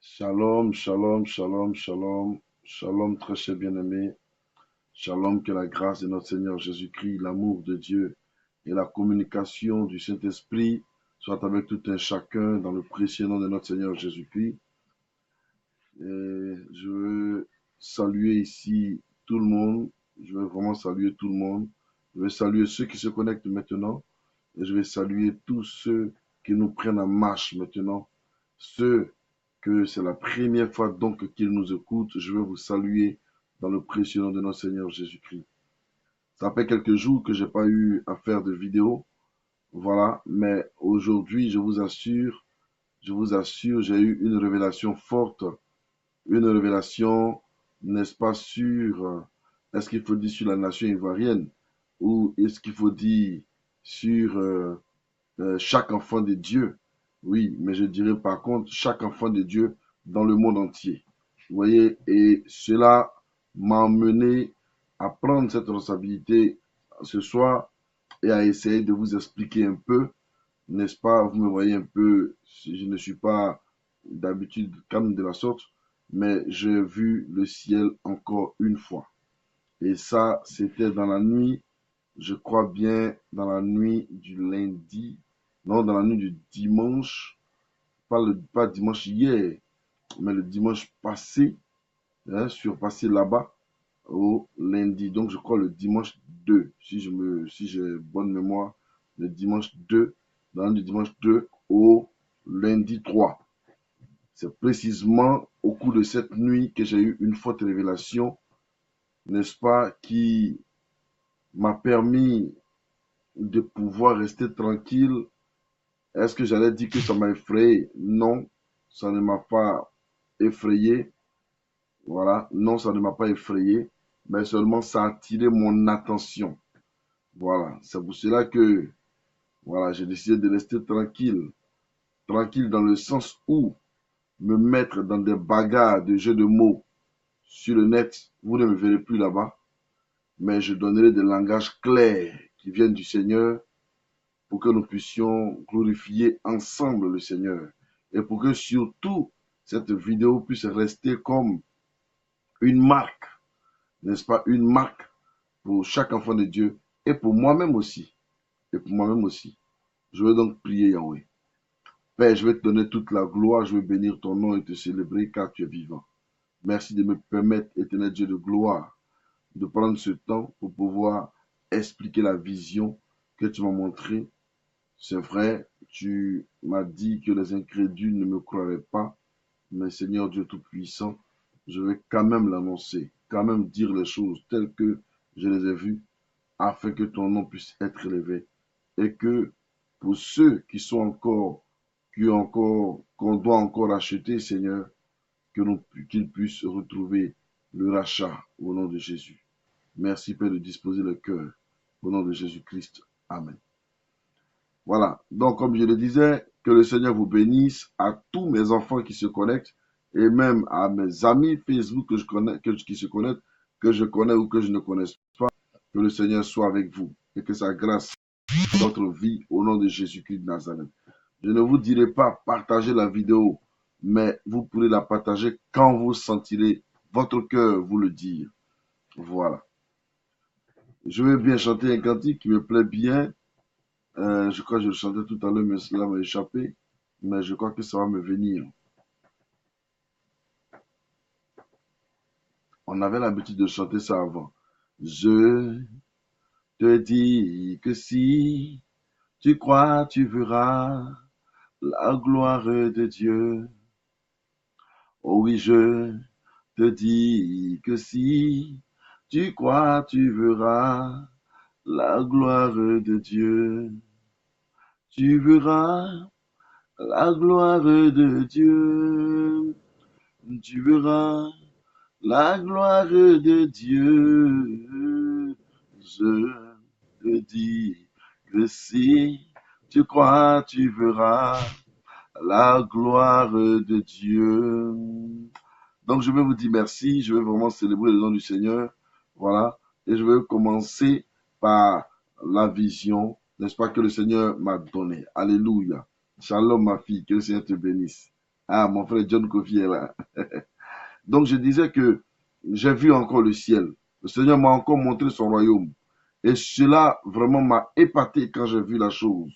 Shalom, shalom, shalom, shalom, shalom, très cher bien-aimé. Shalom, que la grâce de notre Seigneur Jésus-Christ, l'amour de Dieu et la communication du Saint-Esprit soient avec tout un chacun dans le précieux nom de notre Seigneur Jésus-Christ. Et je veux saluer ici tout le monde. Je veux vraiment saluer tout le monde. Je veux saluer ceux qui se connectent maintenant. Et je vais saluer tous ceux qui nous prennent en marche maintenant. Ceux que c'est la première fois donc qu'ils nous écoutent. Je veux vous saluer dans le précieux nom de notre Seigneur Jésus-Christ. Ça fait quelques jours que j'ai pas eu à faire de vidéo. Voilà. Mais aujourd'hui, je vous assure, j'ai eu une révélation forte, une révélation, n'est-ce pas, est-ce qu'il faut dire sur la nation ivoirienne ou est-ce qu'il faut dire sur chaque enfant de Dieu? Oui, mais je dirais par contre chaque enfant de Dieu dans le monde entier. Vous voyez, et cela m'a amené à prendre cette responsabilité ce soir et à essayer de vous expliquer un peu, n'est-ce pas? Vous me voyez un peu, je ne suis pas d'habitude calme de la sorte, mais j'ai vu le ciel encore une fois. Et ça, c'était dans la nuit, je crois bien, dans la nuit du lundi, non, dans la nuit du dimanche, pas dimanche hier, mais le dimanche passé, hein, surpassé là-bas, au lundi. Donc, je crois le dimanche 2, si j'ai bonne mémoire, le dimanche 2, dans la nuit du dimanche 2 au lundi 3. C'est précisément au cours de cette nuit que j'ai eu une forte révélation, n'est-ce pas, qui m'a permis de pouvoir rester tranquille. Est-ce que j'allais dire que ça m'a effrayé? Non, ça ne m'a pas effrayé. Voilà, non, ça ne m'a pas effrayé, mais seulement ça a attiré mon attention. Voilà, c'est pour cela que voilà, j'ai décidé de rester tranquille. Tranquille dans le sens où me mettre dans des bagarres de jeux de mots sur le net, vous ne me verrez plus là-bas, mais je donnerai des langages clairs qui viennent du Seigneur pour que nous puissions glorifier ensemble le Seigneur et pour que surtout cette vidéo puisse rester comme une marque, n'est-ce pas, une marque pour chaque enfant de Dieu et pour moi-même aussi. Et pour moi-même aussi. Je veux donc prier Yahweh. Père, je vais te donner toute la gloire, je vais bénir ton nom et te célébrer car tu es vivant. Merci de me permettre, éternel Dieu de gloire, de prendre ce temps pour pouvoir expliquer la vision que tu m'as montrée. C'est vrai, tu m'as dit que les incrédules ne me croiraient pas, mais Seigneur Dieu Tout-Puissant, je vais quand même l'annoncer, quand même dire les choses telles que je les ai vues, afin que ton nom puisse être élevé. Et que pour ceux qui sont encore, qu'on doit encore acheter, Seigneur, qu'ils puissent retrouver le rachat au nom de Jésus. Merci, Père, de disposer le cœur au nom de Jésus-Christ. Amen. Voilà. Donc, comme je le disais, que le Seigneur vous bénisse à tous mes enfants qui se connectent et même à mes amis Facebook que je connais, qui se connectent, que je connais ou que je ne connais pas. Que le Seigneur soit avec vous et que sa grâce dans votre vie au nom de Jésus-Christ de Nazareth. Je ne vous dirai pas partager la vidéo, mais vous pourrez la partager quand vous sentirez votre cœur vous le dire. Voilà. Je vais bien chanter un cantique qui me plaît bien. Je crois que je le chantais tout à l'heure, mais cela m'a échappé. Mais je crois que ça va me venir. On avait l'habitude de chanter ça avant. Je te dis que si tu crois, tu verras la gloire de Dieu. Oh oui, je te dis que si tu crois, tu verras la gloire de Dieu. Tu verras la gloire de Dieu. Tu verras la gloire de Dieu. Je te dis que si tu crois, tu verras la gloire de Dieu. Donc, je vais vous dire merci. Je vais vraiment célébrer le nom du Seigneur. Voilà. Et je vais commencer par la vision, n'est-ce pas, que le Seigneur m'a donnée. Alléluia. Shalom, ma fille. Que le Seigneur te bénisse. Ah, mon frère John Kofi est là. Donc je disais que j'ai vu encore le ciel. Le Seigneur m'a encore montré son royaume. Et cela vraiment m'a épaté quand j'ai vu la chose.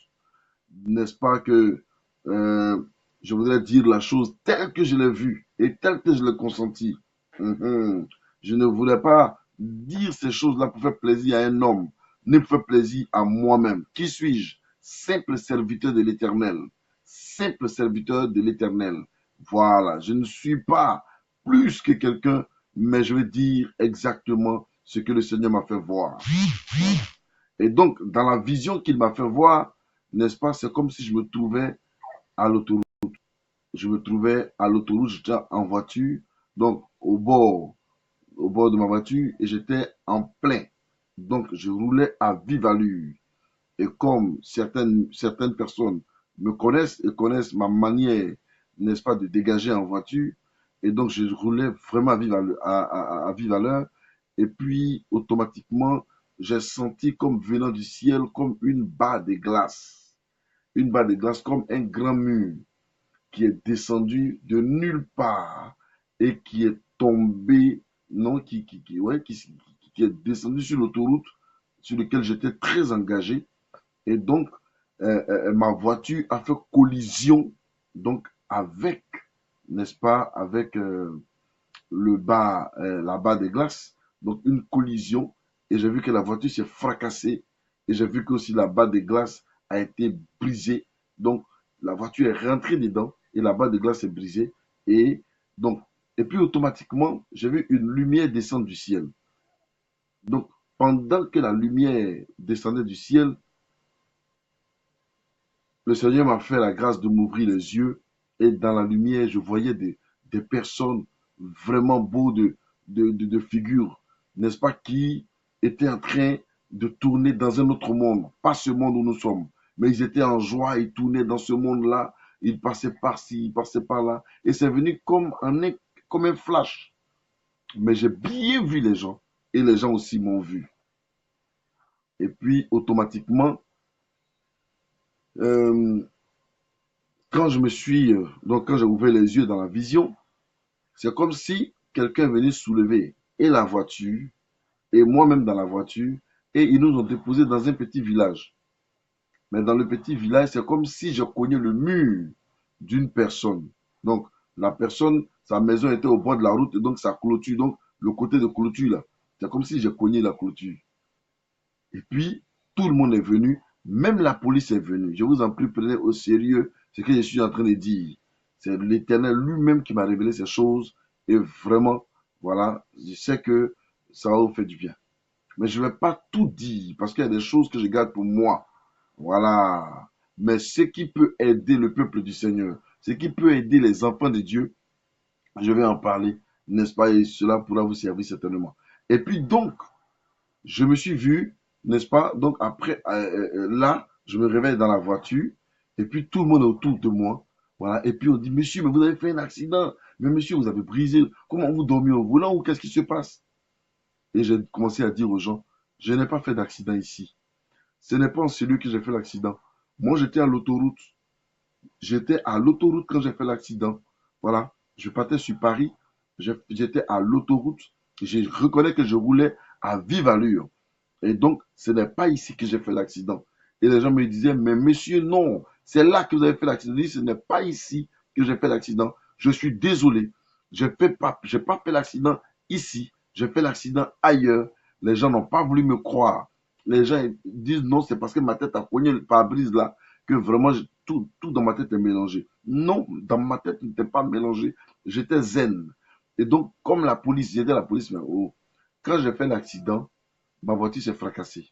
N'est-ce pas que euh, je voudrais dire la chose telle que je l'ai vue et telle que je l'ai consentie. Je ne voulais pas dire ces choses-là pour faire plaisir à un homme, ni pour faire plaisir à moi-même. Qui suis-je? Simple serviteur de l'Éternel. Simple serviteur de l'Éternel. Voilà, je ne suis pas plus que quelqu'un, mais je vais dire exactement ce que le Seigneur m'a fait voir. Et donc, dans la vision qu'il m'a fait voir, n'est-ce pas, c'est comme si je me trouvais à l'autoroute. Je me trouvais à l'autoroute, j'étais en voiture, donc au bord de ma voiture, et j'étais en plein. Donc, je roulais à vive allure. Et comme certaines personnes me connaissent et connaissent ma manière, n'est-ce pas, de dégager en voiture, et donc je roulais vraiment à vive allure, et puis automatiquement, j'ai senti comme venant du ciel, comme une barre de glace. Une barre de glace comme un grand mur qui est descendu de nulle part et qui est tombé, non, ouais, qui est descendu sur l'autoroute sur laquelle j'étais très engagé. Et donc, ma voiture a fait collision donc avec, n'est-ce pas, avec la barre de glace. Donc, une collision. Et j'ai vu que la voiture s'est fracassée. Et j'ai vu que aussi la barre de glace a été brisée. Donc, la voiture est rentrée dedans et la barre de glace est brisée. Et donc, et puis automatiquement, j'ai vu une lumière descendre du ciel. Donc, pendant que la lumière descendait du ciel, le Seigneur m'a fait la grâce de m'ouvrir les yeux et dans la lumière, je voyais des personnes vraiment beaux de figures, n'est-ce pas, qui étaient en train de tourner dans un autre monde, pas ce monde où nous sommes, mais ils étaient en joie, ils tournaient dans ce monde-là, ils passaient par-ci, ils passaient par-là, et c'est venu comme un flash. Mais j'ai bien vu les gens, et les gens aussi m'ont vu. Et puis, automatiquement, euh, quand j'ai ouvert les yeux dans la vision, c'est comme si quelqu'un venait soulever et la voiture et moi-même dans la voiture et ils nous ont déposés dans un petit village. Mais dans le petit village, c'est comme si je cognais le mur d'une personne. Donc, la personne, sa maison était au bord de la route et donc sa clôture, donc le côté de clôture là, c'est comme si je cognais la clôture. Et puis, tout le monde est venu, même la police est venue. Je vous en prie, prenez au sérieux ce que je suis en train de dire. C'est l'Éternel lui-même qui m'a révélé ces choses. Et vraiment, voilà, je sais que ça va vous faire du bien. Mais je ne vais pas tout dire parce qu'il y a des choses que je garde pour moi. Voilà. Mais ce qui peut aider le peuple du Seigneur, ce qui peut aider les enfants de Dieu, je vais en parler, n'est-ce pas? Et cela pourra vous servir certainement. Et puis donc, je me suis vu, n'est-ce pas? Donc après, là, je me réveille dans la voiture et puis tout le monde est autour de moi. Voilà. Et puis on dit, monsieur, mais vous avez fait un accident. Mais monsieur, vous avez brisé. Comment vous dormiez au volant ou qu'est-ce qui se passe? Et j'ai commencé à dire aux gens, je n'ai pas fait d'accident ici. Ce n'est pas en celui que j'ai fait l'accident. Moi, j'étais à l'autoroute. J'étais à l'autoroute quand j'ai fait l'accident. Voilà. Je partais sur Paris. J'étais à l'autoroute. Je reconnais que je roulais à vive allure. Et donc, ce n'est pas ici que j'ai fait l'accident. Et les gens me disaient, mais monsieur, non, c'est là que vous avez fait l'accident. Je dis, ce n'est pas ici que j'ai fait l'accident. Je suis désolé. Je n'ai pas fait l'accident ici. J'ai fait l'accident ailleurs. Les gens n'ont pas voulu me croire. Les gens disent, non, c'est parce que ma tête a cogné le pare-brise là, que vraiment, tout dans ma tête est mélangé. Non, dans ma tête n'était pas mélangé. J'étais zen. Et donc, comme la police, j'étais la police, mais oh, quand j'ai fait l'accident, ma voiture s'est fracassée.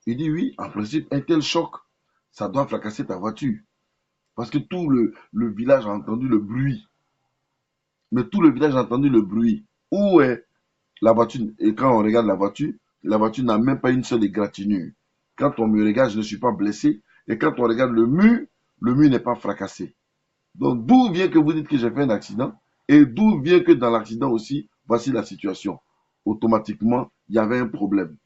Il dit oui, en principe, un tel choc, ça doit fracasser ta voiture. Parce que tout le village a entendu le bruit. Mais tout le village a entendu le bruit. Où est la voiture? Et quand on regarde la voiture n'a même pas une seule égratignure. Quand on me regarde, je ne suis pas blessé. Et quand on regarde le mur n'est pas fracassé. Donc d'où vient que vous dites que j'ai fait un accident? Et d'où vient que dans l'accident aussi, voici la situation. Automatiquement, il y avait un problème.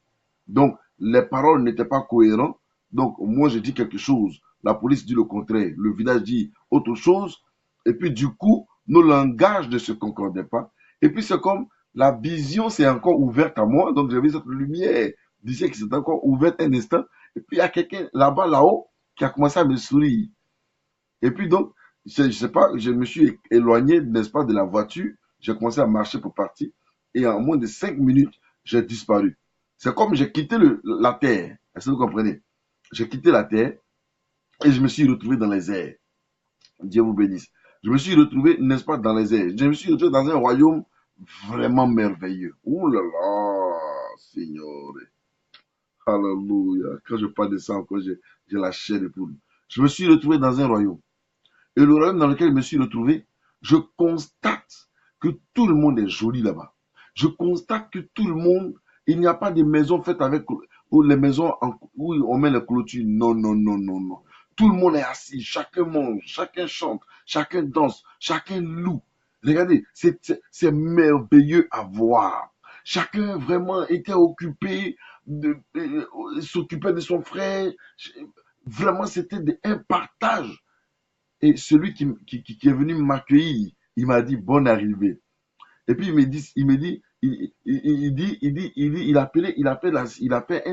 Donc, les paroles n'étaient pas cohérentes. Donc, moi, je dis quelque chose. La police dit le contraire. Le village dit autre chose. Et puis du coup, nos langages ne se concordaient pas. Et puis c'est comme la vision s'est encore ouverte à moi. Donc j'avais cette lumière disait que c'était encore ouverte un instant. Et puis il y a quelqu'un là-bas, là-haut, qui a commencé à me sourire. Et puis donc, je sais pas, je me suis éloigné, n'est-ce pas, de la voiture. J'ai commencé à marcher pour partir. Et en moins de 5 minutes, j'ai disparu. C'est comme j'ai quitté la terre. Est-ce que vous comprenez? J'ai quitté la terre et je me suis retrouvé dans les airs. Dieu vous bénisse. Je me suis retrouvé, n'est-ce pas, dans les airs. Je me suis retrouvé dans un royaume vraiment merveilleux. Ouh là là, Seigneur. Alléluia. Quand je parle de ça encore, j'ai la chair de poule. Je me suis retrouvé dans un royaume. Et le royaume dans lequel je me suis retrouvé, je constate que tout le monde est joli là-bas. Je constate que tout le monde, il n'y a pas de maisons faites avec, ou les maisons où on met les clôtures. Non, non, non, non, non. Tout le monde est assis, chacun mange, chacun chante, chacun danse, chacun loue. Regardez, c'est merveilleux à voir. Chacun vraiment était occupé, s'occupait de son frère. Vraiment, c'était un partage. Et celui qui est venu m'accueillir, il m'a dit bonne arrivée. Et puis il appelle un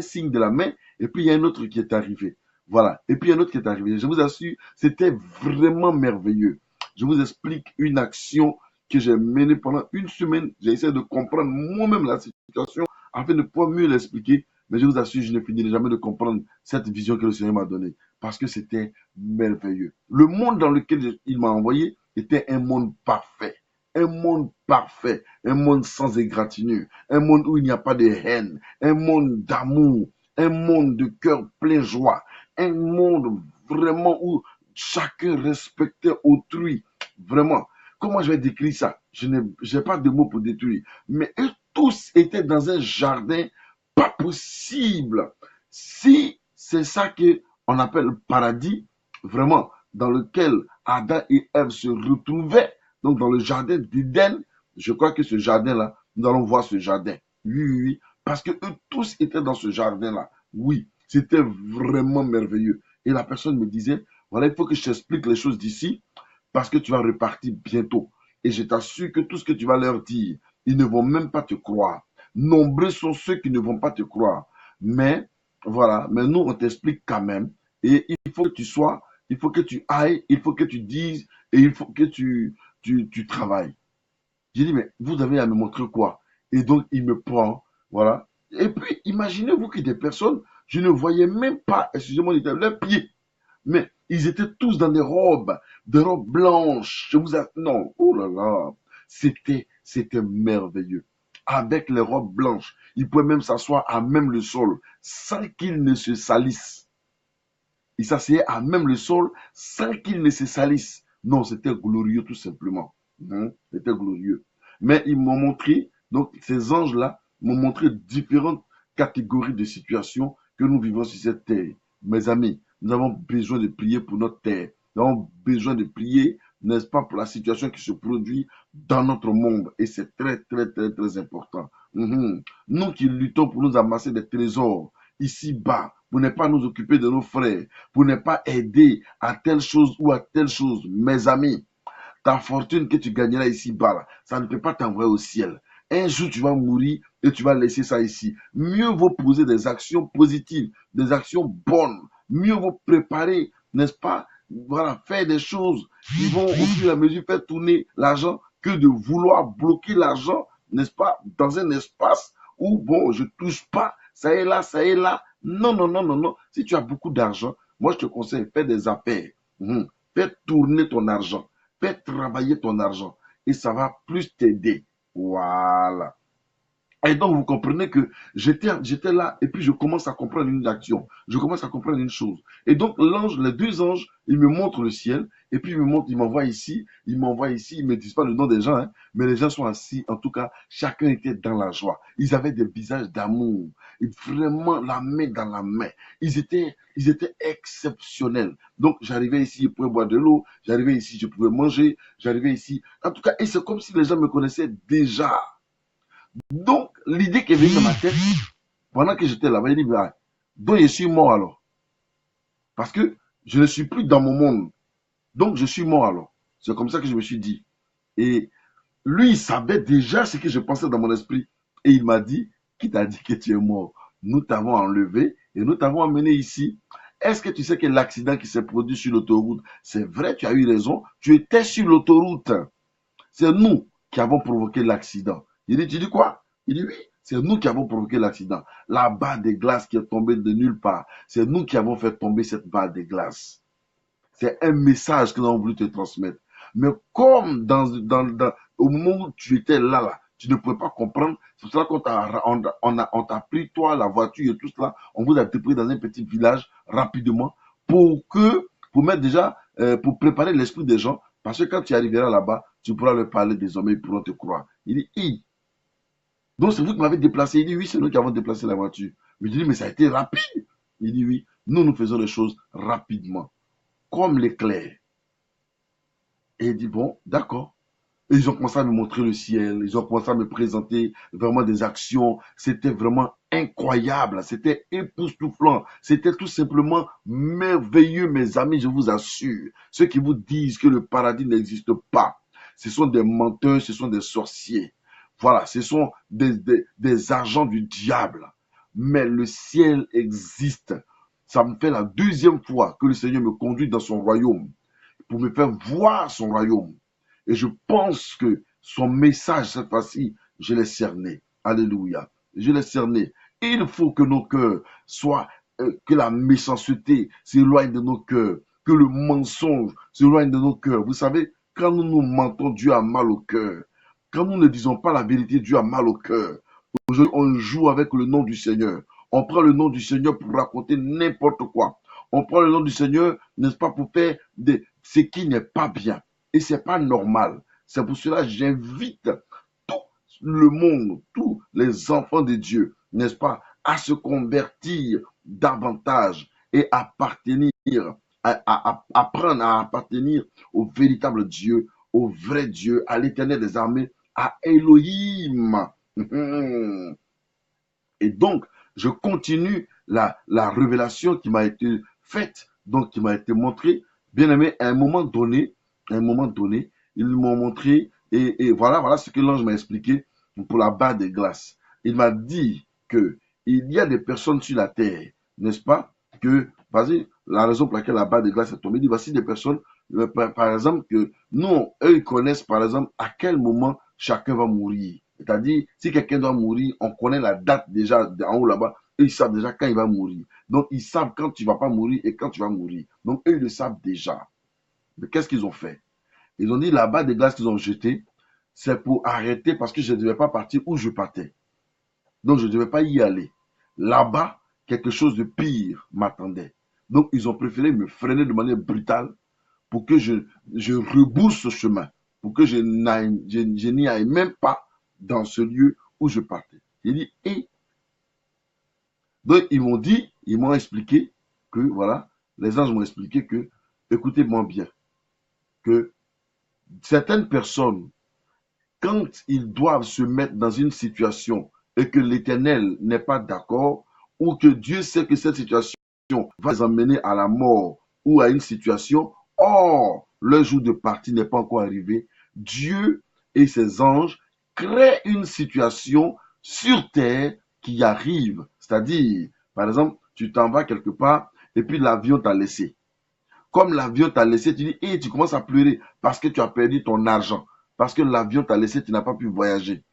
signe de la main. Et puis il y a un autre qui est arrivé. Voilà. Et puis il y a un autre qui est arrivé. Je vous assure, c'était vraiment merveilleux. Je vous explique une action que j'ai menée pendant une semaine. J'ai essayé de comprendre moi-même la situation afin de pouvoir mieux l'expliquer. Mais je vous assure, je ne finirai jamais de comprendre cette vision que le Seigneur m'a donnée. Parce que c'était merveilleux. Le monde dans lequel il m'a envoyé était un monde parfait. Un monde parfait, un monde sans égratignure, un monde où il n'y a pas de haine, un monde d'amour, un monde de cœur plein de joie, un monde vraiment où chacun respectait autrui. Vraiment, comment je vais décrire ça? Je n'ai pas de mots pour détruire. Mais eux tous étaient dans un jardin pas possible. Si c'est ça qu'on appelle le paradis, vraiment, dans lequel Adam et Ève se retrouvaient, donc dans le jardin d'Éden, je crois que ce jardin-là, nous allons voir ce jardin. Oui, oui, oui. Parce que eux tous étaient dans ce jardin-là. Oui, c'était vraiment merveilleux. Et la personne me disait, voilà, il faut que je t'explique les choses d'ici parce que tu vas repartir bientôt. Et je t'assure que tout ce que tu vas leur dire, ils ne vont même pas te croire. Nombreux sont ceux qui ne vont pas te croire. Mais voilà, mais nous, on t'explique quand même. Et il faut que tu sois, il faut que tu ailles, il faut que tu dises, et il faut que tu travailles. J'ai dit, mais vous avez à me montrer quoi? Et donc, il me prend, voilà. Et puis, imaginez-vous que des personnes, je ne voyais même pas, excusez-moi, leurs pieds. Mais ils étaient tous dans des robes blanches. Non, oh là là, c'était merveilleux. Avec les robes blanches, ils pouvaient même s'asseoir à même le sol sans qu'ils ne se salissent. Ils s'asseyaient à même le sol sans qu'ils ne se salissent. Non, c'était glorieux tout simplement. C'était glorieux. Mais ils m'ont montré, donc ces anges-là m'ont montré différentes catégories de situations que nous vivons sur cette terre. Mes amis, nous avons besoin de prier pour notre terre. Nous avons besoin de prier, n'est-ce pas, pour la situation qui se produit dans notre monde. Et c'est très, très, très, très important. Nous qui luttons pour nous amasser des trésors ici-bas, pour ne pas nous occuper de nos frères, pour ne pas aider à telle chose ou à telle chose, mes amis, ta fortune que tu gagneras ici-bas, ça ne peut pas t'envoyer au ciel. Un jour, tu vas mourir et tu vas laisser ça ici. Mieux vaut poser des actions positives, des actions bonnes. Mieux vaut préparer, n'est-ce pas? Voilà, faire des choses qui vont au fur et à mesure faire tourner l'argent que de vouloir bloquer l'argent, n'est-ce pas, dans un espace où, bon, je touche pas, ça est là, ça est là. Non, non, non, non, non. Si tu as beaucoup d'argent, moi, je te conseille, fais des affaires. Fais tourner ton argent. Fais travailler ton argent et ça va plus t'aider. Voilà. Et donc, vous comprenez que j'étais là et puis je commence à comprendre une action. Je commence à comprendre une chose. Et donc, les deux anges, ils me montrent le ciel et puis ils m'envoient ici, ils m'envoient ici. Ils ne me disent pas le nom des gens, hein, mais les gens sont assis. En tout cas, chacun était dans la joie. Ils avaient des visages d'amour. Vraiment la main dans la main. Ils étaient exceptionnels. Donc, j'arrivais ici, je pouvais boire de l'eau. J'arrivais ici, je pouvais manger. J'arrivais ici. En tout cas, et c'est comme si les gens me connaissaient déjà. Donc, l'idée qui est venue dans ma tête, pendant que j'étais là-bas, il dit, bah, donc je suis mort alors. Parce que je ne suis plus dans mon monde. Donc, je suis mort alors. C'est comme ça que je me suis dit. Et lui, il savait déjà ce que je pensais dans mon esprit. Et il m'a dit, qui t'a dit que tu es mort? Nous t'avons enlevé et nous t'avons emmené ici. Est-ce que tu sais que l'accident qui s'est produit sur l'autoroute, c'est vrai, tu as eu raison, tu étais sur l'autoroute. C'est nous qui avons provoqué l'accident. Il dit, tu dis quoi? Il dit, oui, c'est nous qui avons provoqué l'accident. La barre de glace qui est tombée de nulle part, c'est nous qui avons fait tomber cette barre de glace. C'est un message que nous avons voulu te transmettre. Mais comme au moment où tu étais là, tu ne pouvais pas comprendre, c'est pour cela qu'on t'a pris, toi, la voiture et tout cela, on vous a dépris dans un petit village rapidement pour mettre déjà, pour préparer l'esprit des gens, parce que quand tu arriveras là-bas, tu pourras leur parler désormais, ils pourront te croire. Il dit, donc c'est vous qui m'avez déplacé. Il dit, oui, c'est nous qui avons déplacé la voiture. Mais je dis, mais ça a été rapide. Il dit, oui, nous faisons les choses rapidement, comme l'éclair. Et il dit, bon, d'accord. Et ils ont commencé à me montrer le ciel, ils ont commencé à me présenter vraiment des actions. C'était vraiment incroyable, c'était époustouflant, c'était tout simplement merveilleux, mes amis, je vous assure. Ceux qui vous disent que le paradis n'existe pas, ce sont des menteurs, ce sont des sorciers. Voilà, ce sont des agents du diable. Mais le ciel existe. Ça me fait la deuxième fois que le Seigneur me conduit dans son royaume pour me faire voir son royaume. Et je pense que son message, cette fois-ci, je l'ai cerné. Alléluia. Je l'ai cerné. Et il faut que nos cœurs soient, que la méchanceté s'éloigne de nos cœurs, que le mensonge s'éloigne de nos cœurs. Vous savez, quand nous nous mentons, Dieu a mal au cœur. Quand nous ne disons pas la vérité, Dieu a mal au cœur. Aujourd'hui, on joue avec le nom du Seigneur. On prend le nom du Seigneur pour raconter n'importe quoi. On prend le nom du Seigneur, n'est-ce pas, pour faire ce qui n'est pas bien. Et ce n'est pas normal. C'est pour cela que j'invite tout le monde, tous les enfants de Dieu, n'est-ce pas, à se convertir davantage et appartenir, apprendre à appartenir au véritable Dieu, au vrai Dieu, à l'Éternel des armées, à Elohim. Et donc, je continue la révélation qui m'a été faite, donc qui m'a été montrée. Bien aimé, à un moment donné, ils m'ont montré, et voilà ce que l'ange m'a expliqué pour la barre de glace. Il m'a dit que il y a des personnes sur la terre, n'est-ce pas, que, vas-y, la raison pour laquelle la barre de glace est tombée, il dit, voici des personnes, par exemple, que nous, eux, ils connaissent, par exemple, à quel moment chacun va mourir. C'est-à-dire, si quelqu'un doit mourir, on connaît la date déjà en haut là-bas, eux, ils savent déjà quand il va mourir. Donc, ils savent quand tu ne vas pas mourir et quand tu vas mourir. Donc, eux, ils le savent déjà. Mais qu'est-ce qu'ils ont fait? Ils ont dit, la barre de glace qu'ils ont jetée, c'est pour arrêter parce que je ne devais pas partir où je partais. Donc, je ne devais pas y aller. Là-bas, quelque chose de pire m'attendait. Donc, ils ont préféré me freiner de manière brutale pour que je rebrousse ce chemin, pour que je n'y aille même pas dans ce lieu où je partais. Il dit, et donc ils m'ont expliqué que, voilà, les anges m'ont expliqué que, écoutez-moi bien, que certaines personnes, quand ils doivent se mettre dans une situation et que l'Éternel n'est pas d'accord, ou que Dieu sait que cette situation va les emmener à la mort ou à une situation, or, le jour de partie n'est pas encore arrivé, Dieu et ses anges créent une situation sur terre qui arrive. C'est-à-dire, par exemple, tu t'en vas quelque part et puis l'avion t'a laissé. Comme l'avion t'a laissé, tu dis, et tu commences à pleurer parce que tu as perdu ton argent, parce que l'avion t'a laissé, tu n'as pas pu voyager.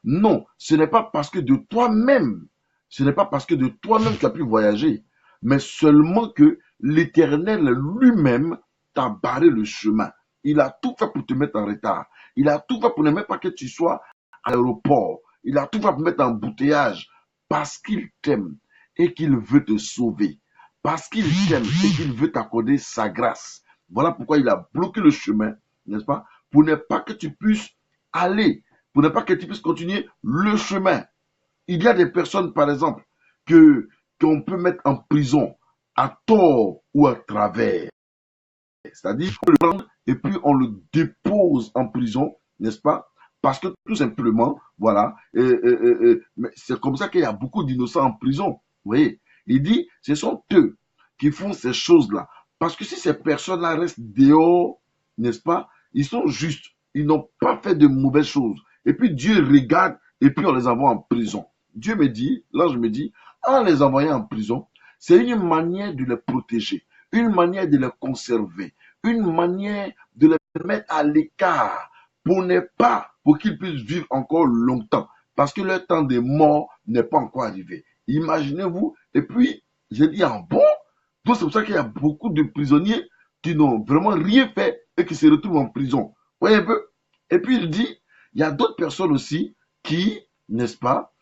Non, ce n'est pas parce que de toi-même, ce n'est pas parce que de toi-même tu as pu voyager, mais seulement que l'Éternel lui-même t'a barré le chemin. Il a tout fait pour te mettre en retard. Il a tout fait pour ne même pas que tu sois à l'aéroport. Il a tout fait pour mettre en embouteillage parce qu'il t'aime et qu'il veut te sauver. Parce qu'il t'aime et qu'il veut t'accorder sa grâce. Voilà pourquoi il a bloqué le chemin, n'est-ce pas? Pour ne pas que tu puisses aller, pour ne pas que tu puisses continuer le chemin. Il y a des personnes, par exemple, qu'on peut mettre en prison à tort ou à travers. C'est-à-dire, on le prend et puis on le dépose en prison, n'est-ce pas? Parce que tout simplement, voilà, mais c'est comme ça qu'il y a beaucoup d'innocents en prison. Vous voyez, il dit, ce sont eux qui font ces choses-là. Parce que si ces personnes-là restent dehors, n'est-ce pas? ils sont justes, ils n'ont pas fait de mauvaises choses. Et puis Dieu regarde et puis on les envoie en prison. Dieu me dit, l'ange me dit, en les envoyant en prison, c'est une manière de les protéger, une manière de les conserver, une manière de les mettre à l'écart pour qu'ils puissent vivre encore longtemps. Parce que leur temps de mort n'est pas encore arrivé. Imaginez-vous. Et puis, j'ai dit, ah bon? Donc c'est pour ça qu'il y a beaucoup de prisonniers qui n'ont vraiment rien fait et qui se retrouvent en prison. Vous voyez un peu? Et puis il dit, il y a d'autres personnes aussi qui, n'est-ce pas,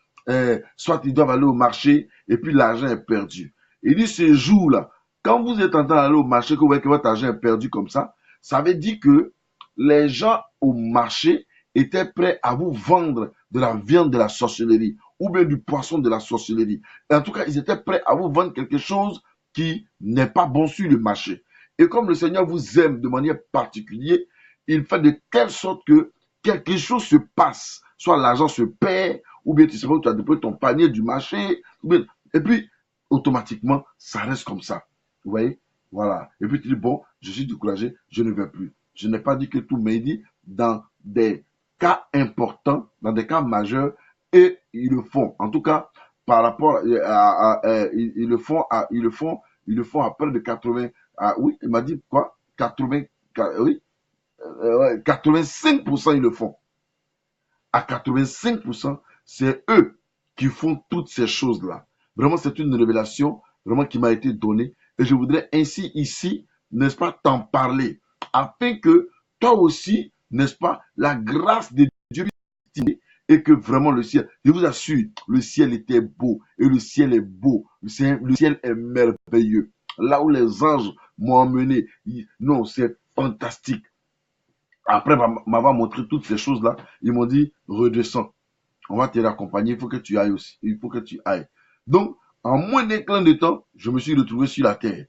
soit ils doivent aller au marché et puis l'argent est perdu. Il dit, ce jour-là, quand vous êtes en train d'aller au marché, que vous voyez que votre argent est perdu comme ça veut dire que les gens au marché étaient prêts à vous vendre de la viande de la sorcellerie ou bien du poisson de la sorcellerie. Et en tout cas, ils étaient prêts à vous vendre quelque chose qui n'est pas bon sur le marché. Et comme le Seigneur vous aime de manière particulière, il fait de telle sorte que quelque chose se passe. Soit l'argent se perd, ou bien tu sais pas où tu as déposé ton panier du marché, et puis automatiquement, ça reste comme ça. Vous voyez? Voilà. Et puis tu dis, bon, je suis découragé, je ne vais plus. Je n'ai pas dit que tout, mais il dit, dans des cas importants, dans des cas majeurs, et ils le font. En tout cas, par rapport ils le font ils le font à près de 80, oui, il m'a dit quoi? 80, oui, 85% ils le font. À 85%, c'est eux qui font toutes ces choses-là. Vraiment, c'est une révélation vraiment qui m'a été donnée. Et je voudrais ainsi ici, n'est-ce pas, t'en parler. Afin que toi aussi, n'est-ce pas, la grâce de Dieu et que vraiment le ciel, je vous assure, le ciel était beau et le ciel est beau. Le ciel est merveilleux. Là où les anges m'ont emmené, non, c'est fantastique. Après m'avoir montré toutes ces choses-là, ils m'ont dit, redescends, on va te raccompagner, il faut que tu ailles aussi, il faut que tu ailles. Donc, en moins d'un clin de temps, je me suis retrouvé sur la terre.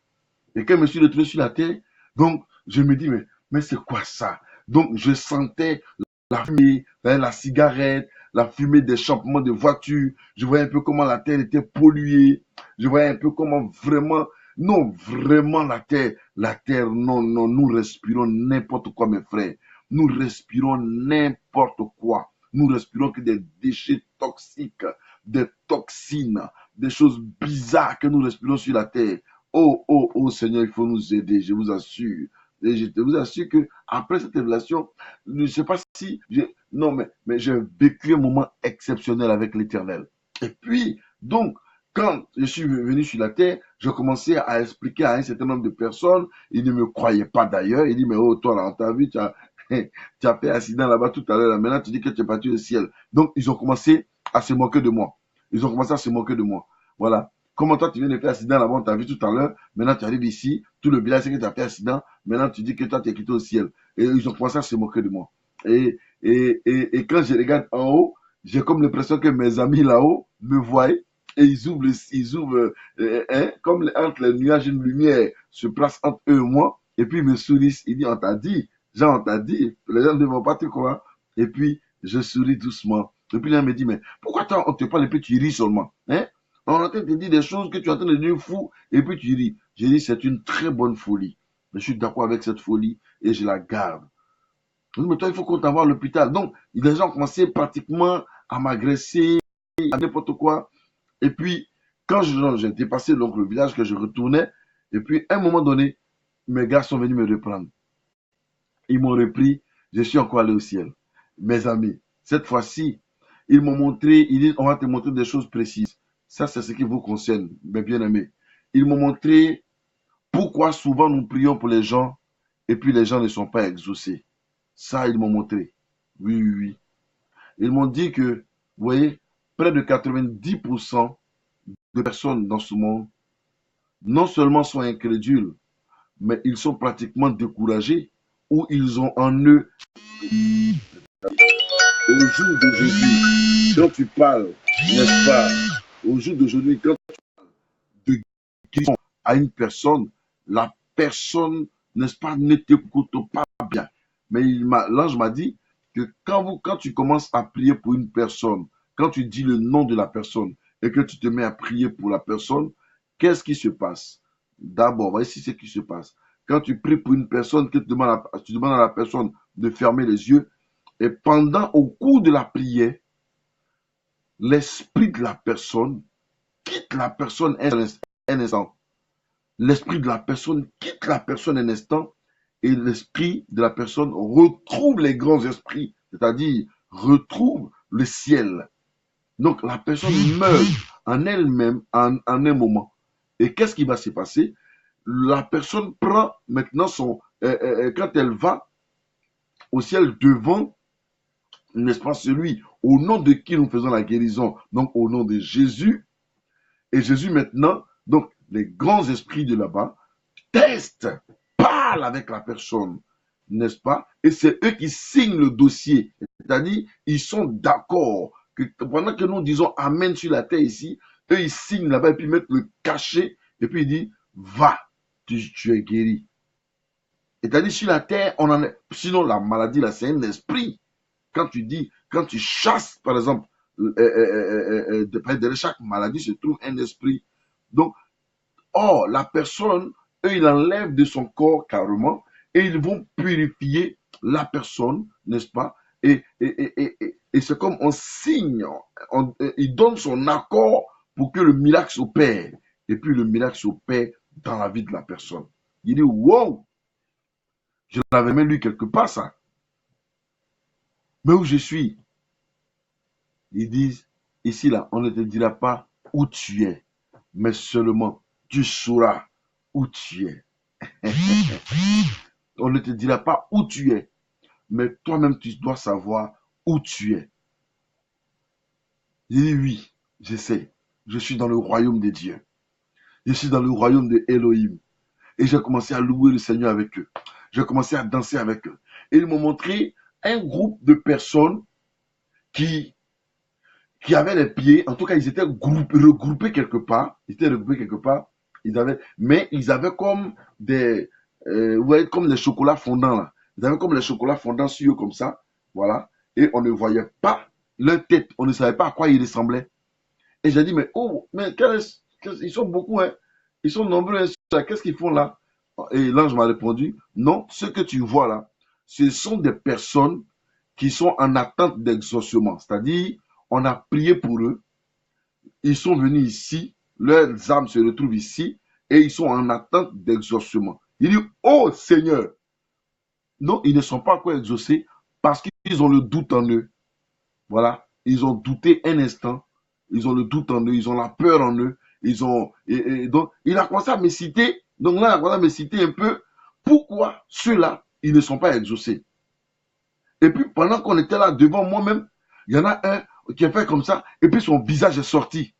Et quand je me suis retrouvé sur la terre, donc, je me dis, mais c'est quoi ça? Donc, je sentais la fumée, la cigarette, la fumée des champements de voitures. Je voyais un peu comment la terre était polluée. Je voyais un peu comment vraiment, non, vraiment la terre, non, non, nous respirons n'importe quoi, mes frères. Nous respirons n'importe quoi. Nous respirons que des déchets toxiques, des toxines, des choses bizarres que nous respirons sur la terre. Oh, oh, oh Seigneur, il faut nous aider, je vous assure. Et je vous assure que après cette révélation, je ne sais pas si, non, mais j'ai vécu un moment exceptionnel avec l'Éternel. Et puis, donc, quand je suis venu sur la terre, je commençais à expliquer à un certain nombre de personnes. Ils ne me croyaient pas d'ailleurs. Ils disent, mais oh, toi, là, on t'a vu, tu as fait un accident là-bas tout à l'heure. Là. Maintenant, tu dis que tu es parti au ciel. Donc, ils ont commencé à se moquer de moi. Ils ont commencé à se moquer de moi. Voilà. Comment toi, tu viens de faire accident là-bas, on t'a vu tout à l'heure. Maintenant, tu arrives ici. Tout le village sait que tu as fait accident. Maintenant, tu dis que toi, tu es quitté au ciel. Et ils ont commencé à se moquer de moi. Et quand je regarde en haut, j'ai comme l'impression que mes amis là-haut me voient et ils ouvrent comme entre les nuages, une lumière se place entre eux et moi. Et puis ils me sourient. Ils disent, on t'a dit, Jean, on t'a dit, les gens ne vont pas te croire. Et puis je souris doucement. Et puis là, il me dit, mais pourquoi toi, on te parle et puis tu ris seulement? Hein? On est en train de te dire des choses que tu es en train de devenir fou et puis tu ris. J'ai dit, c'est une très bonne folie. Je suis d'accord avec cette folie et je la garde. Mais toi, il faut qu'on t'envoie à l'hôpital. Donc, les gens ont commencé pratiquement à m'agresser, à n'importe quoi. Et puis, quand j'ai dépassé donc, le village que je retournais, et puis à un moment donné, mes gars sont venus me reprendre. Ils m'ont repris, je suis encore allé au ciel. Mes amis, cette fois-ci, ils m'ont montré, ils disent, on va te montrer des choses précises. Ça, c'est ce qui vous concerne, mes bien-aimés. Ils m'ont montré pourquoi souvent nous prions pour les gens et puis les gens ne sont pas exaucés. Ça, ils m'ont montré. Oui, oui, oui. Ils m'ont dit que, vous voyez, près de 90% de personnes dans ce monde, non seulement sont incrédules, mais ils sont pratiquement découragés ou ils ont en eux, au jour d'aujourd'hui, quand tu parles, n'est-ce pas, au jour d'aujourd'hui, quand tu parles de guérison à une personne, la personne, n'est-ce pas, ne t'écoute pas bien. Mais l'ange m'a dit que quand tu commences à prier pour une personne, quand tu dis le nom de la personne et que tu te mets à prier pour la personne, qu'est-ce qui se passe? D'abord, voici ce qui se passe. Quand tu pries pour une personne, que tu demandes à la personne de fermer les yeux. Et au cours de la prière, l'esprit de la personne quitte la personne un instant. L'esprit de la personne quitte la personne un instant et l'esprit de la personne retrouve les grands esprits, c'est-à-dire retrouve le ciel. Donc la personne meurt en elle-même en un moment. Et qu'est-ce qui va se passer? La personne prend maintenant quand elle va au ciel devant, n'est-ce pas, celui au nom de qui nous faisons la guérison, donc au nom de Jésus. Et Jésus maintenant, donc les grands esprits de là-bas, testent, parlent avec la personne, n'est-ce pas? Et c'est eux qui signent le dossier. C'est-à-dire, ils sont d'accord que pendant que nous disons Amen sur la terre ici, eux ils signent là-bas et puis ils mettent le cachet et puis ils disent, va, tu es guéri. C'est-à-dire, sur la terre, on en est. Sinon, la maladie, là, c'est un esprit. Quand tu chasses, par exemple, derrière chaque maladie se trouve un esprit. Donc, la personne, eux, ils enlèvent de son corps carrément et ils vont purifier la personne, n'est-ce pas? Et c'est comme on signe, il donne son accord pour que le miracle s'opère. Et puis le miracle s'opère dans la vie de la personne. Il dit, wow, je l'avais même lu quelque part ça. Mais où je suis? Ils disent, ici là, on ne te dira pas où tu es, mais seulement tu sauras où tu es. On ne te dira pas où tu es, mais toi-même tu dois savoir où tu es. Il dit oui, je sais, je suis dans le royaume de Dieu. Je suis dans le royaume de Elohim. Et j'ai commencé à louer le Seigneur avec eux. J'ai commencé à danser avec eux. Et ils m'ont montré un groupe de personnes qui avaient les pieds, en tout cas ils étaient regroupés quelque part. Mais ils avaient comme vous voyez, comme des chocolats fondants là. Ils avaient comme les chocolats fondants sur eux comme ça, voilà. Et on ne voyait pas leur tête, on ne savait pas à quoi ils ressemblaient. Et j'ai dit, mais ils sont beaucoup, hein. Ils sont nombreux, hein. Qu'est-ce qu'ils font là? Et l'ange m'a répondu, non, ce que tu vois là, ce sont des personnes qui sont en attente d'exaucement. C'est-à-dire, on a prié pour eux, ils sont venus ici, leurs âmes se retrouvent ici, et ils sont en attente d'exaucement. Il dit, oh Seigneur, non, ils ne sont pas encore exaucés parce qu'ils ont le doute en eux. Voilà, ils ont douté un instant, ils ont le doute en eux, ils ont la peur en eux, donc il a commencé à me citer, donc là il a commencé à me citer un peu pourquoi ceux-là, ils ne sont pas exaucés. Et puis pendant qu'on était là devant moi-même, il y en a un qui a fait comme ça, et puis son visage est sorti.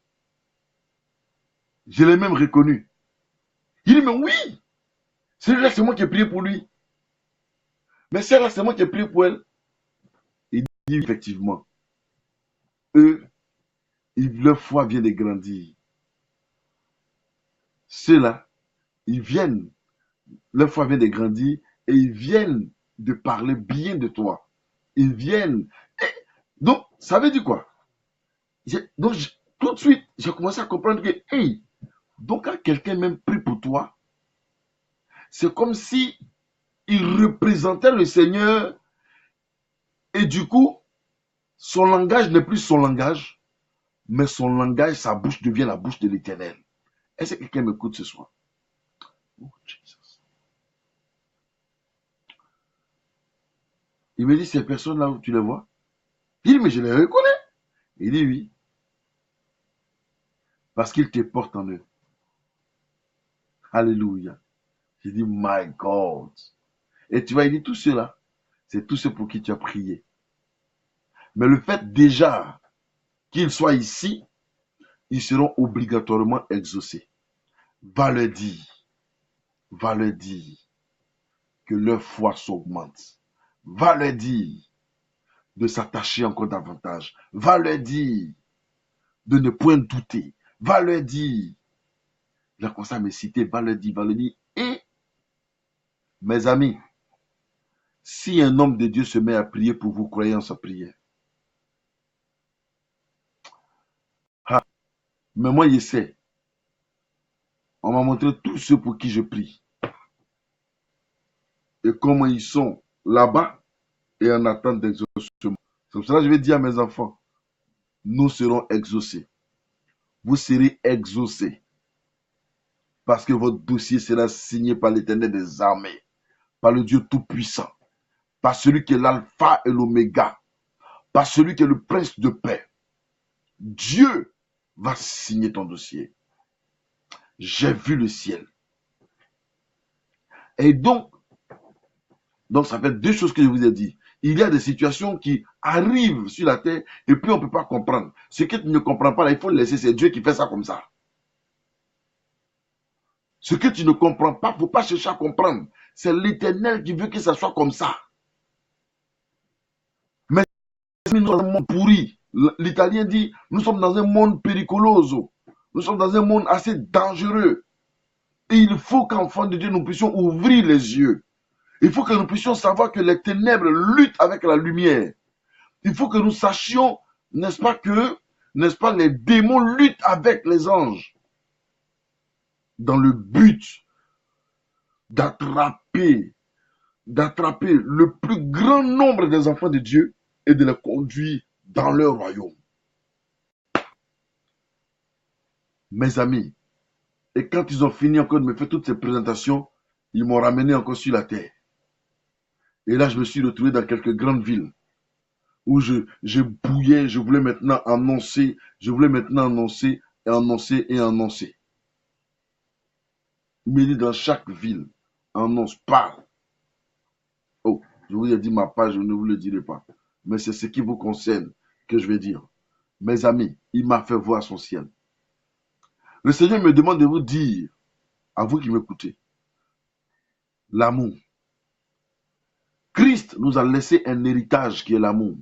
Je l'ai même reconnu. Il dit, mais oui, celui-là c'est moi qui ai prié pour lui. Mais celle-là c'est moi qui ai prié pour elle. Il dit effectivement, eux, leur foi vient de grandir. Ceux-là, ils viennent, leur foi vient de grandir et ils viennent de parler bien de toi. Ils viennent. Donc, ça veut dire quoi? Donc, tout de suite, j'ai commencé à comprendre que, hey, donc quand quelqu'un même prie pour toi, c'est comme si il représentait le Seigneur et du coup, son langage n'est plus son langage, mais son langage, sa bouche devient la bouche de l'Éternel. Est-ce que quelqu'un m'écoute ce soir? Oh, Jesus. Il me dit, ces personnes-là où tu les vois? Il dit, mais je les reconnais. Il dit, oui. Parce qu'ils te portent en eux. Alléluia. J'ai dit, my God. Et tu vois, il dit, tout cela, c'est tous ceux pour qui tu as prié. Mais le fait déjà qu'ils soient ici, ils seront obligatoirement exaucés. Va leur dire que leur foi s'augmente. Va leur dire de s'attacher encore davantage. Va leur dire de ne point douter. Va leur dire, il a commencé à me citer, va leur dire. Et, mes amis, si un homme de Dieu se met à prier pour vous, croyez en sa prière. Ah, mais moi, je sais. On m'a montré tous ceux pour qui je prie. Et comment ils sont là-bas. et en attente d'exaucement. C'est pour cela que je vais dire à mes enfants, nous serons exaucés. Vous serez exaucés. Parce que votre dossier sera signé par l'Éternel des armées, par le Dieu Tout-Puissant, par celui qui est l'alpha et l'oméga, par celui qui est le prince de paix. Dieu va signer ton dossier. J'ai vu le ciel. Et donc ça fait deux choses que je vous ai dit. Il y a des situations qui arrivent sur la terre et puis on ne peut pas comprendre. Ce que tu ne comprends pas, là, il faut le laisser. C'est Dieu qui fait ça comme ça. Ce que tu ne comprends pas, il ne faut pas chercher à comprendre. C'est l'Éternel qui veut que ça soit comme ça. Mais nous sommes dans un monde pourri. L'Italien dit, nous sommes dans un monde pericoloso. Nous sommes dans un monde assez dangereux. Et il faut qu'enfants de Dieu, nous puissions ouvrir les yeux. Il faut que nous puissions savoir que les ténèbres luttent avec la lumière. Il faut que nous sachions, n'est-ce pas, les démons luttent avec les anges. Dans le but d'attraper le plus grand nombre des enfants de Dieu et de les conduire dans leur royaume. Mes amis, et quand ils ont fini encore de me faire toutes ces présentations, ils m'ont ramené encore sur la terre. Et là, je me suis retrouvé dans quelques grandes villes où je bouillais, je voulais maintenant annoncer et annoncer et annoncer. Il me dit dans chaque ville, annonce, parle. Oh, je vous ai dit ma page, je ne vous le dirai pas. Mais c'est ce qui vous concerne que je vais dire. Mes amis, il m'a fait voir son ciel. Le Seigneur me demande de vous dire, à vous qui m'écoutez, l'amour. Christ nous a laissé un héritage qui est l'amour.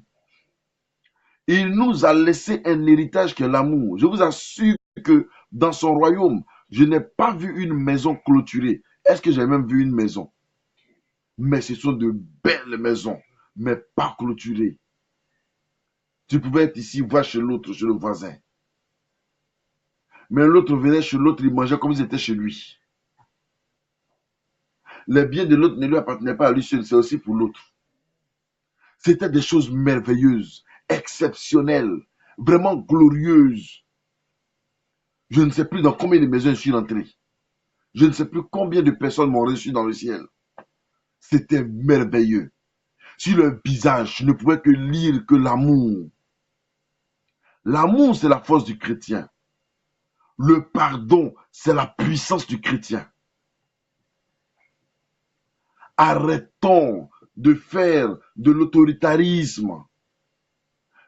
Il nous a laissé un héritage qui est l'amour. Je vous assure que dans son royaume, je n'ai pas vu une maison clôturée. Est-ce que j'ai même vu une maison? Mais ce sont de belles maisons, mais pas clôturées. Tu pouvais être ici, voir chez l'autre, chez le voisin. Mais l'autre venait chez l'autre, il mangeait comme si c'était chez lui. Les biens de l'autre ne lui appartenaient pas à lui seul, c'est aussi pour l'autre. C'était des choses merveilleuses, exceptionnelles, vraiment glorieuses. Je ne sais plus dans combien de maisons je suis rentré. Je ne sais plus combien de personnes m'ont reçu dans le ciel. C'était merveilleux. Sur leur visage, je ne pouvais que lire que l'amour. L'amour, c'est la force du chrétien. Le pardon, c'est la puissance du chrétien. Arrêtons de faire de l'autoritarisme,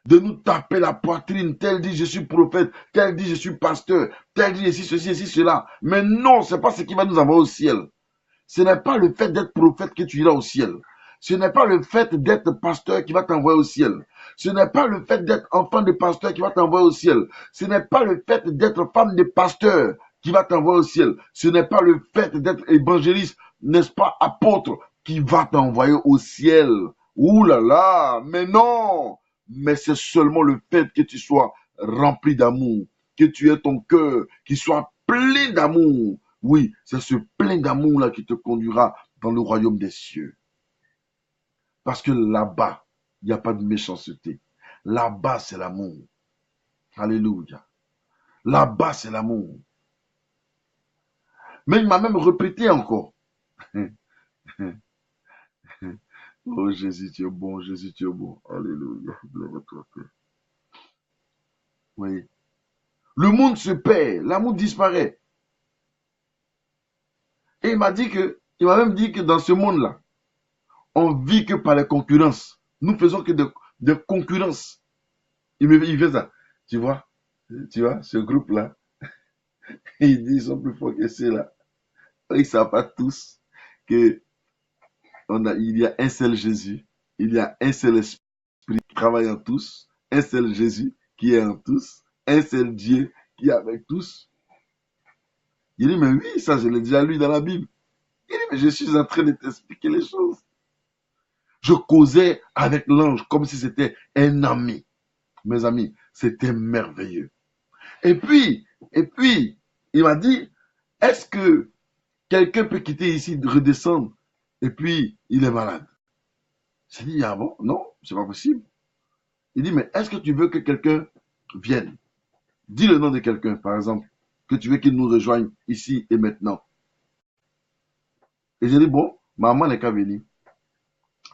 de nous taper la poitrine, tel dit je suis prophète, tel dit je suis pasteur, tel dit ici ceci, ici cela. Mais non, ce n'est pas ce qui va nous envoyer au ciel. Ce n'est pas le fait d'être prophète que tu iras au ciel. Ce n'est pas le fait d'être pasteur qui va t'envoyer au ciel. Ce n'est pas le fait d'être enfant de pasteur qui va t'envoyer au ciel. Ce n'est pas le fait d'être femme de pasteur qui va t'envoyer au ciel. Ce n'est pas le fait d'être évangéliste, n'est-ce pas, apôtre, qui va t'envoyer au ciel. Ouh là là, mais non. Mais c'est seulement le fait que tu sois rempli d'amour, que tu aies ton cœur qui soit plein d'amour. Oui, c'est ce plein d'amour-là qui te conduira dans le royaume des cieux. Parce que là-bas, il n'y a pas de méchanceté. Là-bas, c'est l'amour. Alléluia. Là-bas, c'est l'amour. Mais il m'a même répété encore. Oh Jésus, tu es bon, Jésus, tu es bon. Alléluia. Oui. Le monde se perd, l'amour disparaît. Et il m'a même dit que dans ce monde-là, on vit que par les concurrences. Nous faisons que de concurrence. Il fait ça. Tu vois, ce groupe-là, ils disent qu'ils sont plus forts que ceux-là. Ils ne savent pas tous qu'il y a un seul Jésus, il y a un seul Esprit qui travaille en tous, un seul Jésus qui est en tous, un seul Dieu qui est avec tous. Il dit, mais oui, ça je l'ai déjà lu dans la Bible. Il dit, mais je suis en train de t'expliquer les choses. Je causais avec l'ange comme si c'était un ami. Mes amis, c'était merveilleux. Et puis, il m'a dit, est-ce que quelqu'un peut quitter ici, redescendre, et puis il est malade? J'ai dit, ah bon, non, c'est pas possible. Il dit, mais est-ce que tu veux que quelqu'un vienne? Dis le nom de quelqu'un, par exemple, que tu veux qu'il nous rejoigne ici et maintenant. Et j'ai dit, bon, maman n'est qu'à venir.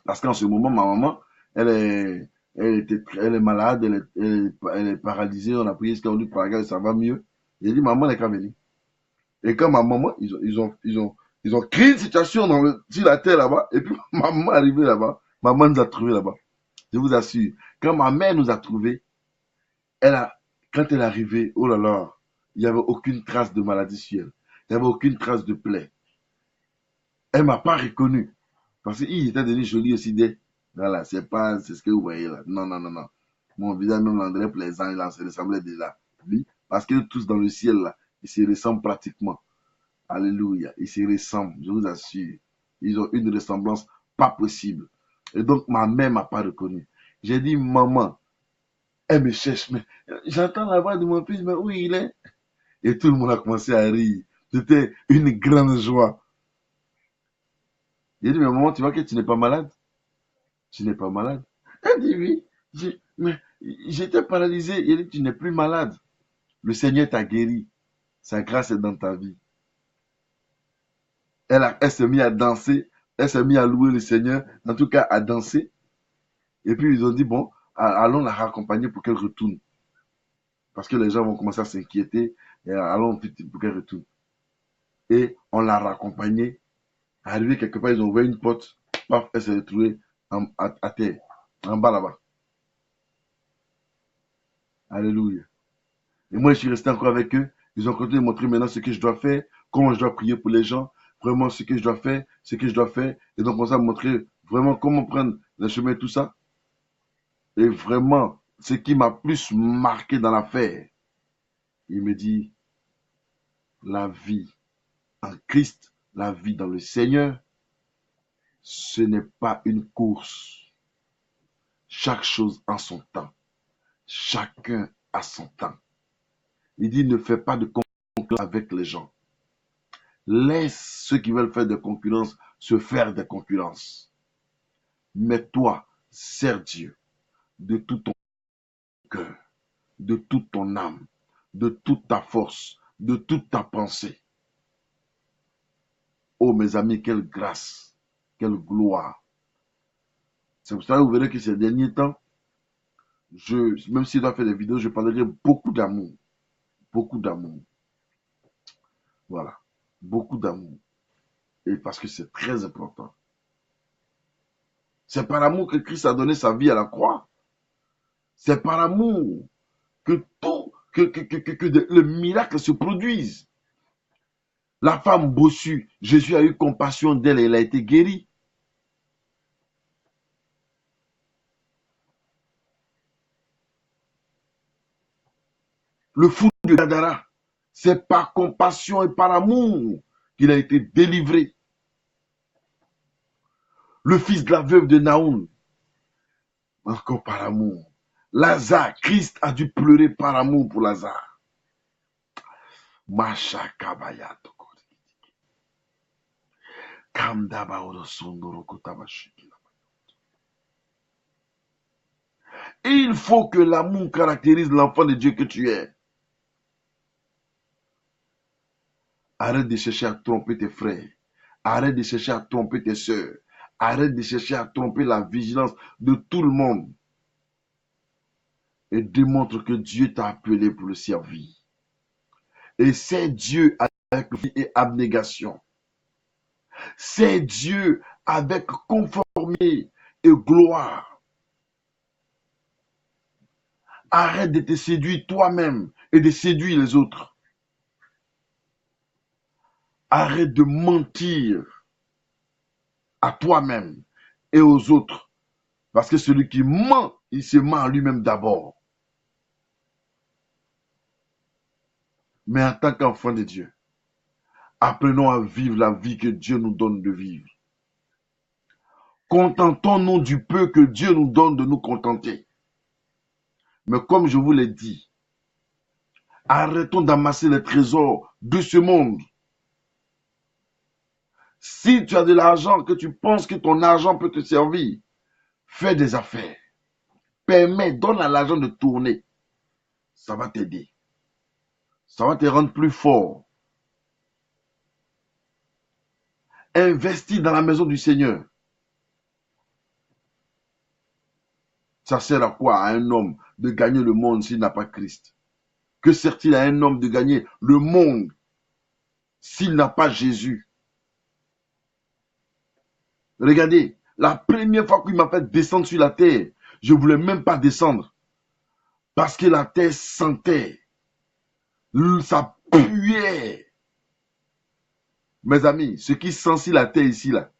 Parce qu'en ce moment, ma maman, elle est malade, elle est paralysée. On a prié jusqu'à lui par ça va mieux. J'ai dit, maman n'est qu'à venir. Et quand ma maman, ils ont créé une situation sur la terre là-bas. Et puis, maman est arrivée là-bas. Maman nous a trouvés là-bas. Je vous assure. Quand ma mère nous a trouvés, elle a, quand elle est arrivée, oh là là, il n'y avait aucune trace de maladie sur elle. Il n'y avait aucune trace de plaie. Elle ne m'a pas reconnu. Parce qu'il était devenu joli aussi. Voilà, c'est ce que vous voyez là. Non, non, non, non. Mon visage même l'endrait plaisant, il en se ressemblait déjà. Oui, parce que tous dans le ciel là, ils se ressemblent pratiquement. Alléluia. Ils se ressemblent, je vous assure. Ils ont une ressemblance pas possible. Et donc, ma mère ne m'a pas reconnu. J'ai dit, maman, elle me cherche, mais j'entends la voix de mon fils, mais où il est? Et tout le monde a commencé à rire. C'était une grande joie. J'ai dit, mais maman, tu vois que tu n'es pas malade? Tu n'es pas malade? Elle dit, oui. Mais j'étais paralysé. Il dit, tu n'es plus malade. Le Seigneur t'a guéri. Sa grâce est dans ta vie. Elle s'est mise à danser. Elle s'est mise à louer le Seigneur. En tout cas, à danser. Et puis, ils ont dit, bon, allons la raccompagner pour qu'elle retourne. Parce que les gens vont commencer à s'inquiéter. Et allons vite pour qu'elle retourne. Et on l'a raccompagnée. Arrivé quelque part, ils ont ouvert une porte. Paf, elle s'est retrouvée à terre. En bas là-bas. Alléluia. Et moi, je suis resté encore avec eux. Ils ont continué de montrer maintenant ce que je dois faire, comment je dois prier pour les gens, vraiment ce que je dois faire, ce que je dois faire. Et donc, on s'est montré vraiment comment prendre le chemin et tout ça. Et vraiment, ce qui m'a plus marqué dans l'affaire, il me dit, la vie en Christ, la vie dans le Seigneur, ce n'est pas une course. Chaque chose en son temps. Chacun a son temps. Il dit, ne fais pas de concurrence avec les gens. Laisse ceux qui veulent faire des concurrences se faire des concurrences. Mais toi, sers Dieu de tout ton cœur, de toute ton âme, de toute ta force, de toute ta pensée. Oh mes amis, quelle grâce, quelle gloire. C'est pour ça que vous verrez que ces derniers temps, même si je dois faire des vidéos, je parlerai beaucoup d'amour. Beaucoup d'amour. Voilà. Beaucoup d'amour. Et parce que c'est très important. C'est par amour que Christ a donné sa vie à la croix. C'est par amour que le miracle se produise. La femme bossue, Jésus a eu compassion d'elle et elle a été guérie. Le fou de Gadara, c'est par compassion et par amour qu'il a été délivré. Le fils de la veuve de Naoum, encore par amour. Lazare, Christ a dû pleurer par amour pour Lazare. Macha Kabayato. Et il faut que l'amour caractérise l'enfant de Dieu que tu es. Arrête de chercher à tromper tes frères. Arrête de chercher à tromper tes soeurs. Arrête de chercher à tromper la vigilance de tout le monde. Et démontre que Dieu t'a appelé pour le servir. Et c'est Dieu avec vie et abnégation. C'est Dieu avec conformité et gloire. Arrête de te séduire toi-même et de séduire les autres. Arrête de mentir à toi-même et aux autres. Parce que celui qui ment, il se ment à lui-même d'abord. Mais en tant qu'enfant de Dieu, apprenons à vivre la vie que Dieu nous donne de vivre. Contentons-nous du peu que Dieu nous donne de nous contenter. Mais comme je vous l'ai dit, arrêtons d'amasser les trésors de ce monde. Si tu as de l'argent, que tu penses que ton argent peut te servir, Fais des affaires. Permets, donne à l'argent de tourner. Ça va t'aider. Ça va te rendre plus fort. Investis dans la maison du Seigneur. Ça sert à quoi à un homme de gagner le monde s'il n'a pas Christ? Que sert-il à un homme de gagner le monde s'il n'a pas Jésus? Regardez, la première fois qu'il m'a fait descendre sur la terre, je ne voulais même pas descendre. Parce que la terre sentait. Ça puait. Mes amis, ce qui sent sur la terre ici, là,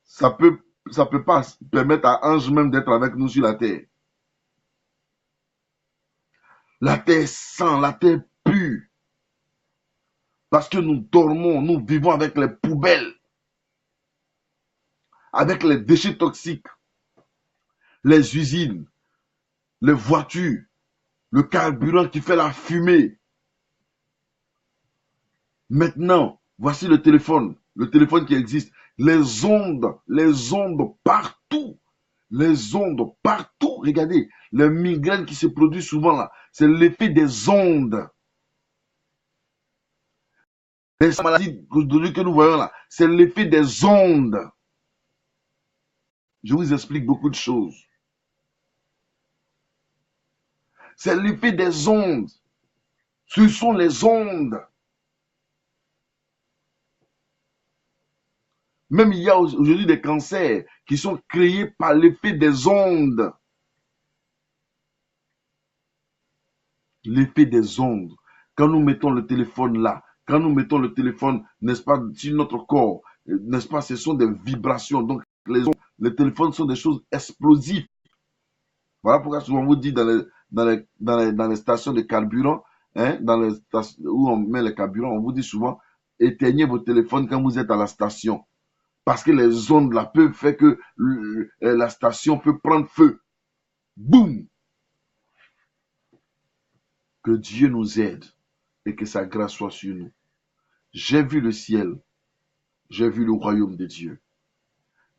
ça peut pas permettre à Ange même d'être avec nous sur la terre. La terre sent, la terre pue. Parce que nous dormons, nous vivons avec les poubelles, avec les déchets toxiques, les usines, les voitures, le carburant qui fait la fumée. Maintenant, voici le téléphone qui existe. Les ondes partout. Les ondes partout. Regardez, les migraines qui se produisent souvent là, c'est l'effet des ondes. Les maladies que nous voyons là, c'est l'effet des ondes. Je vous explique beaucoup de choses. C'est l'effet des ondes. Ce sont les ondes. Même il y a aujourd'hui des cancers qui sont créés par l'effet des ondes. L'effet des ondes. Quand nous mettons le téléphone là, quand nous mettons le téléphone, n'est-ce pas, sur notre corps, n'est-ce pas, ce sont des vibrations. Donc, les téléphones sont des choses explosives. Voilà pourquoi souvent on vous dit dans les stations de carburant, hein, où on met les carburants, on vous dit souvent, éteignez vos téléphones quand vous êtes à la station. Parce que les ondes là peuvent faire que la station peut prendre feu. Boum! Que Dieu nous aide et que sa grâce soit sur nous. J'ai vu le ciel, j'ai vu le royaume de Dieu.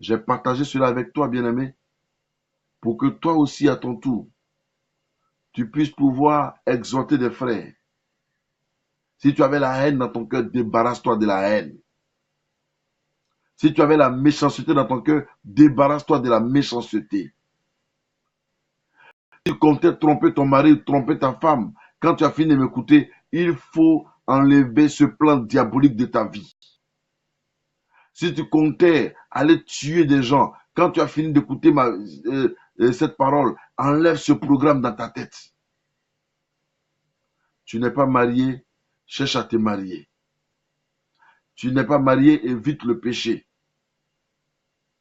J'ai partagé cela avec toi, bien-aimé, pour que toi aussi, à ton tour, tu puisses pouvoir exhorter des frères. Si tu avais la haine dans ton cœur, débarrasse-toi de la haine. Si tu avais la méchanceté dans ton cœur, débarrasse-toi de la méchanceté. Si tu comptais tromper ton mari, tromper ta femme, quand tu as fini de m'écouter, il faut enlever ce plan diabolique de ta vie. Si tu comptais aller tuer des gens, quand tu as fini d'écouter cette parole, enlève ce programme dans ta tête. Tu n'es pas marié, cherche à te marier. Tu n'es pas marié, évite le péché.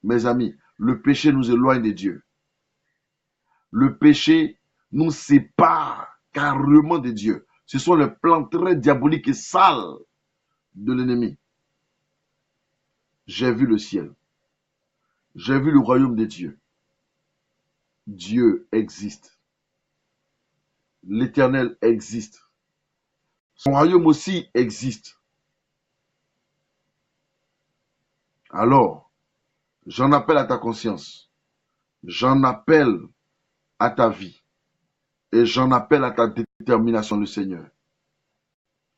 Mes amis, le péché nous éloigne de Dieu. Le péché nous sépare carrément de Dieu. Ce sont les plans très diaboliques et sales de l'ennemi. J'ai vu le ciel. J'ai vu le royaume de Dieu. Dieu existe. L'Éternel existe. Son royaume aussi existe. Alors, j'en appelle à ta conscience. J'en appelle à ta vie. Et j'en appelle à ta détermination, le Seigneur.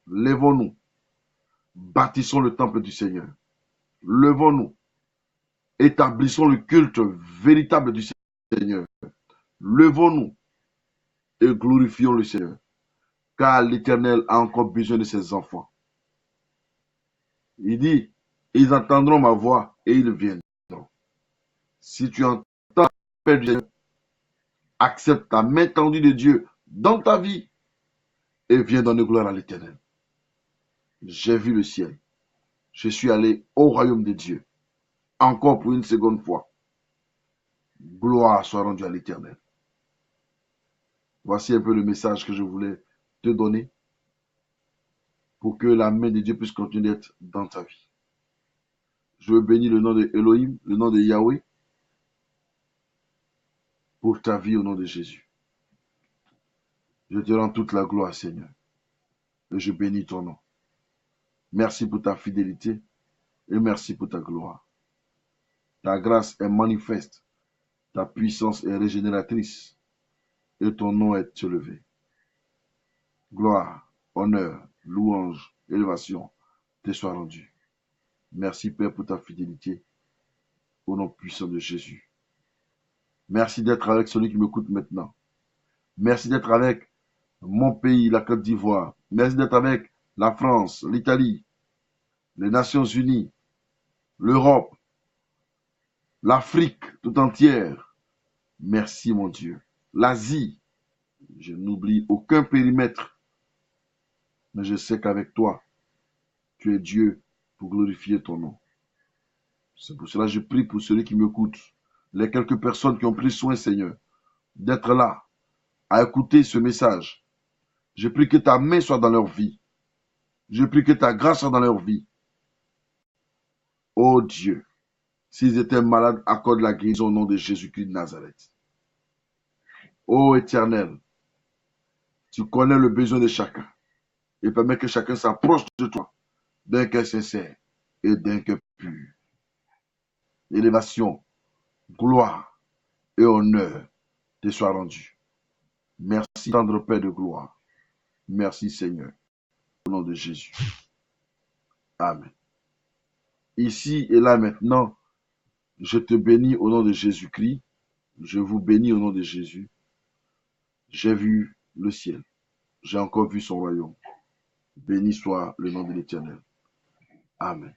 Lèvons-nous. Bâtissons le temple du Seigneur. Levons-nous. Établissons le culte véritable du Seigneur. Levons-nous et glorifions le Seigneur. Car l'Éternel a encore besoin de ses enfants. Il dit, ils entendront ma voix et ils viendront. Si tu entends l'appel du Seigneur, accepte ta main tendue de Dieu dans ta vie et viens donner gloire à l'Éternel. J'ai vu le ciel. Je suis allé au royaume de Dieu. Encore pour une seconde fois. Gloire soit rendue à l'Éternel. Voici un peu le message que je voulais te donner pour que la main de Dieu puisse continuer d'être dans ta vie. Je veux bénir le nom de Elohim, le nom de Yahweh, pour ta vie au nom de Jésus. Je te rends toute la gloire, Seigneur, et je bénis ton nom. Merci pour ta fidélité et merci pour ta gloire. Ta grâce est manifeste Ta puissance est régénératrice et ton nom est élevé. Gloire, honneur, louange, élévation te soient rendus. Merci Père pour ta fidélité au nom puissant de Jésus. Merci d'être avec celui qui m'écoute maintenant. Merci d'être avec mon pays, la Côte d'Ivoire. Merci d'être avec la France, l'Italie, les Nations Unies, l'Europe, l'Afrique tout entière. Merci mon Dieu. L'Asie, je n'oublie aucun périmètre, mais je sais qu'avec toi, tu es Dieu pour glorifier ton nom. C'est pour cela que je prie pour celui qui m'écoute, les quelques personnes qui ont pris soin, Seigneur, d'être là, à écouter ce message. Je prie que ta main soit dans leur vie. Je prie que ta grâce soit dans leur vie. Oh Dieu, s'ils étaient malades, accorde la guérison au nom de Jésus-Christ de Nazareth. Oh Éternel, tu connais le besoin de chacun et permets que chacun s'approche de toi d'un cœur sincère et d'un cœur pur. Élévation, gloire et honneur te soient rendus. Merci, tendre Père de gloire. Merci, Seigneur, au nom de Jésus. Amen. Ici et là maintenant, je te bénis au nom de Jésus-Christ. Je vous bénis au nom de Jésus. J'ai vu le ciel. J'ai encore vu son royaume. Béni soit le nom de l'Éternel. Amen.